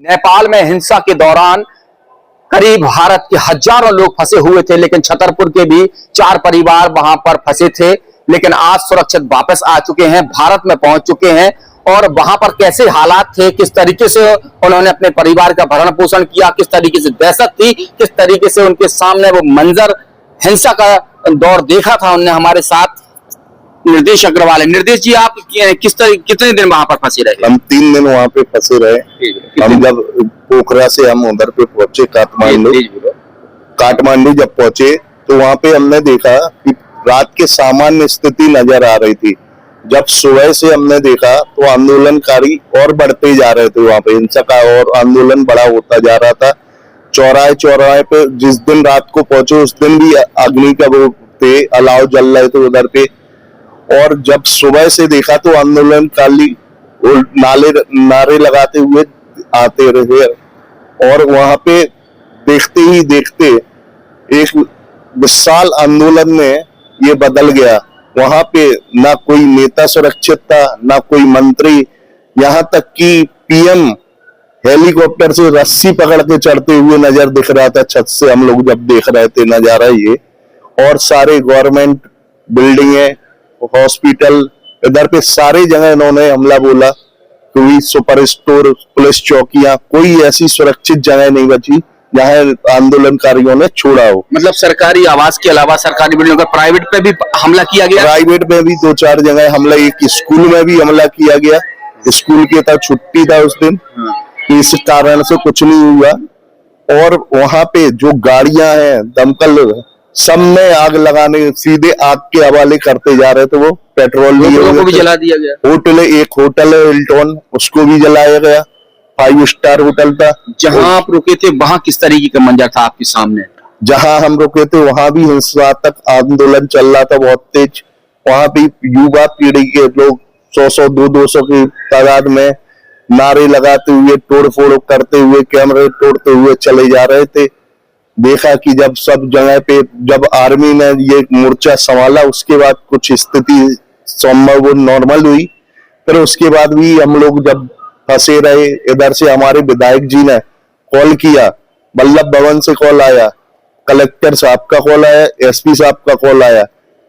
नेपाल में हिंसा के दौरान करीब भारत के हजारों लोग फंसे हुए थे, लेकिन छतरपुर के भी 4 परिवार वहां पर फंसे थे, लेकिन आज सुरक्षित वापस आ चुके हैं, भारत में पहुंच चुके हैं। और वहां पर कैसे हालात थे, किस तरीके से उन्होंने अपने परिवार का भरण पोषण किया, किस तरीके से दहशत थी, किस तरीके से उनके सामने वो मंजर हिंसा का दौर देखा था, उनने हमारे साथ निर्देश अग्रवाल है। निर्देश जी, आप कितने दिन वहां पर फंसे रहे? हम 3 दिन वहां पे फंसे रहे। हम जब पोखरा से हम उधर पे पहुंचे काठमांडू जब पहुंचे तो वहां पे हमने देखा कि रात के सामान्य स्थिति नजर आ रही थी। जब सुबह से हमने देखा तो आंदोलनकारी और बढ़ते जा रहे थे, वहां पे हिंसा का और आंदोलन बड़ा होता जा रहा था। चौराहे पे जिस दिन रात को पहुंचे उस दिन भी अग्नि का वो थे, अलाव जल रहे थे उधर पे। और जब सुबह से देखा तो आंदोलनकारी नारे लगाते हुए आते रहे और वहां पे देखते ही देखते एक विशाल आंदोलन में ये बदल गया। वहां पे ना कोई नेता सुरक्षित था, ना कोई मंत्री, यहाँ तक कि पीएम हेलीकॉप्टर से रस्सी पकड़ के चढ़ते हुए नजर दिख रहा था छत से, हम लोग जब देख रहे थे नजारा ये। और सारे गवर्नमेंट बिल्डिंगे, हॉस्पिटल, इधर पे सारी जगह इन्होंने हमला बोला। कोई सुपर स्टोर, पुलिस चौकियां, कोई ऐसी सुरक्षित जगह नहीं बची जहां आंदोलनकारियों ने छोड़ा हो। मतलब सरकारी आवास के अलावा सरकारी बिल्डिंग पर प्राइवेट पे भी हमला किया गया? प्राइवेट में भी 2-4 जगह हमला, एक स्कूल में भी हमला किया गया। स्कूल की था छुट्टी था उस दिन, इस कारण से कुछ नहीं हुआ। और वहां पे जो गाड़ियां हैं दमकल, सब में आग लगाने, सीधे आग के हवाले करते जा रहे थे। वो पेट्रोल को भी जला दिया गया। एक होटल है हिल्टन, उसको भी जलाया गया। 5 स्टार होटल था। जहां आप रुके थे वहां किस तरीके का मंजर था आपके सामने? जहां हम रुके थे वहां भी हिंसात्मक आंदोलन चल रहा था बहुत तेज। वहां भी युवा पीढ़ी के लोग 100-100, 200-200 की तादाद में नारे लगाते हुए, तोड़फोड़ करते हुए, कैमरे तोड़ते हुए चले जा रहे थे। देखा कि जब सब जगह पे जब आर्मी ने ये मोर्चा संभाला, उसके बाद कुछ स्थिति संभव नॉर्मल हुई। फिर उसके बाद भी हम लोग जब फंसे रहे, इधर से हमारे विधायक जी ने कॉल किया, वल्लभ भवन से कॉल आया, कलेक्टर साहब का कॉल आया, एसपी साहब का कॉल आया,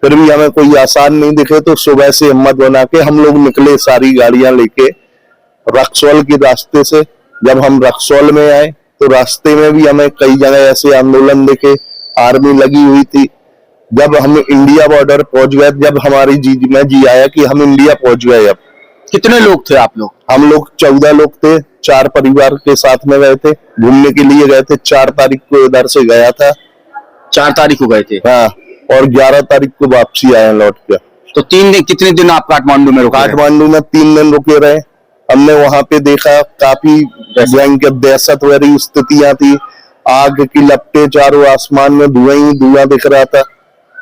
फिर भी हमें कोई आसान नहीं दिखे। तो सुबह से हिम्मत बना के हम लोग निकले, सारी गाड़ियां लेके रक्सौल के रास्ते से। जब हम रक्सौल में आए तो रास्ते में भी हमें कई जगह ऐसे आंदोलन दिखे, आर्मी लगी हुई थी। जब हम इंडिया बॉर्डर पहुंच गए, जब हमारी जी आया कि हम इंडिया पहुंच गए। अब कितने लोग थे आप लोग? हम लोग 14 लोग थे, 4 परिवार के साथ में गए थे, घूमने के लिए गए थे। 4 तारीख को इधर से गया था। 4 तारीख को गए थे? हाँ, और 11 तारीख को वापसी आए लौट के। तो 3 दिन, कितने दिन आप काठमांडू में रुके? काठमांडू में 3 दिन रुके रहे। हमने वहां पे देखा काफी भयंकर दहशत भरी स्थितियां थी। आग की लपटें, चारों आसमान में धुआं ही धुआं दिख रहा था।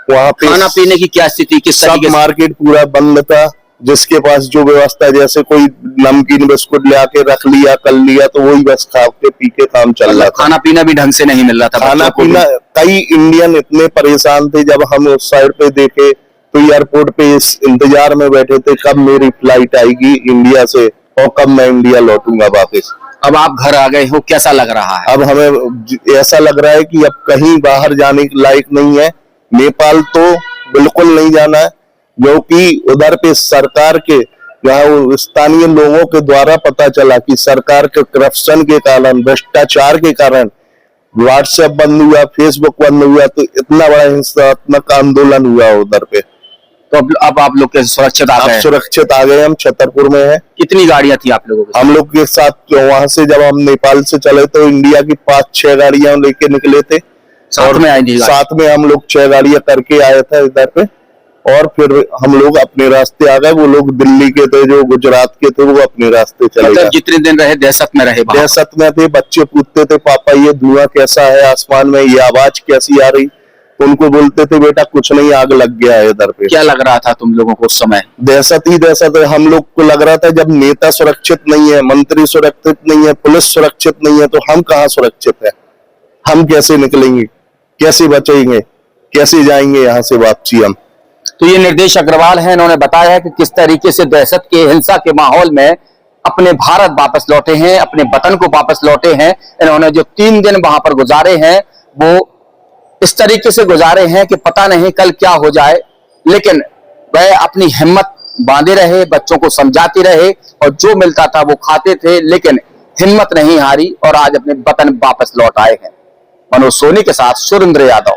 वहां पे खाना पीने की क्या स्थिति? किस तरीके से? मार्केट पूरा बंद था। जिसके पास जो व्यवस्था, जैसे कोई नमकीन बिस्कुट ले आके रख लिया, कर लिया, तो वही बस खा के पी के काम चल रहा था। खाना पीना भी ढंग से नहीं मिल रहा था? खाना पीना, कई इंडियन इतने परेशान थे। जब हम उस साइड पे देखे तो एयरपोर्ट पे इस इंतजार में बैठे थे कब मेरी फ्लाइट आएगी इंडिया से और कब मैं इंडिया लौटूंगा वापस। अब आप घर आ गए हो, कैसा लग रहा है? अब हमें ऐसा लग रहा है कि अब कहीं बाहर जाने के लायक नहीं है। नेपाल तो बिल्कुल नहीं जाना है, क्योंकि उधर पे सरकार के, जहाँ स्थानीय लोगों के द्वारा पता चला कि सरकार के करप्शन के कारण, भ्रष्टाचार के कारण व्हाट्सएप बंद हुआ, फेसबुक बंद हुआ, तो इतना बड़ा हिंसात्मक आंदोलन हुआ उधर पे। तो अब आप लोग कैसे सुरक्षित आ गए? सुरक्षित आ गए, हम छतरपुर में हैं। कितनी गाड़ियां थी आप लोगों के? हम लोग के साथ वहां से जब हम नेपाल से चले तो इंडिया की 5-6 गाड़ियां लेके निकले थे। साथ में आई थी? साथ में हम लोग 6 गाड़ियां करके आए थे इधर पे। और फिर हम लोग अपने रास्ते आ गए। वो लोग दिल्ली के थे, जो गुजरात के थे, वो अपने रास्ते चले गए। जितने दिन रहे दहशत में रहे? दहशत में थे। बच्चे पूछते थे, पापा ये धुआं कैसा है आसमान में, ये आवाज कैसी आ रही? उनको बोलते थे, बेटा कुछ नहीं, आग लग गया है इधर पे। क्या लग रहा था तुम लोगों को उस समय? दहशत ही दहशत है। हम लोग को लग रहा था जब नेता सुरक्षित नहीं है, मंत्री सुरक्षित नहीं है, पुलिस सुरक्षित नहीं है, तो हम कहाँ सुरक्षित है? हम कैसे निकलेंगे, कैसे बचेंगे, कैसे जाएंगे यहाँ से वापसी हम? तो ये निर्देश अग्रवाल है, इन्होंने बताया है कि किस तरीके से दहशत के, हिंसा के माहौल में अपने भारत वापस लौटे हैं, अपने वतन को वापस लौटे हैं। इन्होंने जो 3 दिन वहां पर गुजारे हैं वो इस तरीके से गुजारे हैं कि पता नहीं कल क्या हो जाए, लेकिन वह अपनी हिम्मत बांधे रहे, बच्चों को समझाते रहे और जो मिलता था वो खाते थे, लेकिन हिम्मत नहीं हारी और आज अपने वतन वापस लौट आए हैं। मनोज सोनी के साथ सुरेंद्र यादव।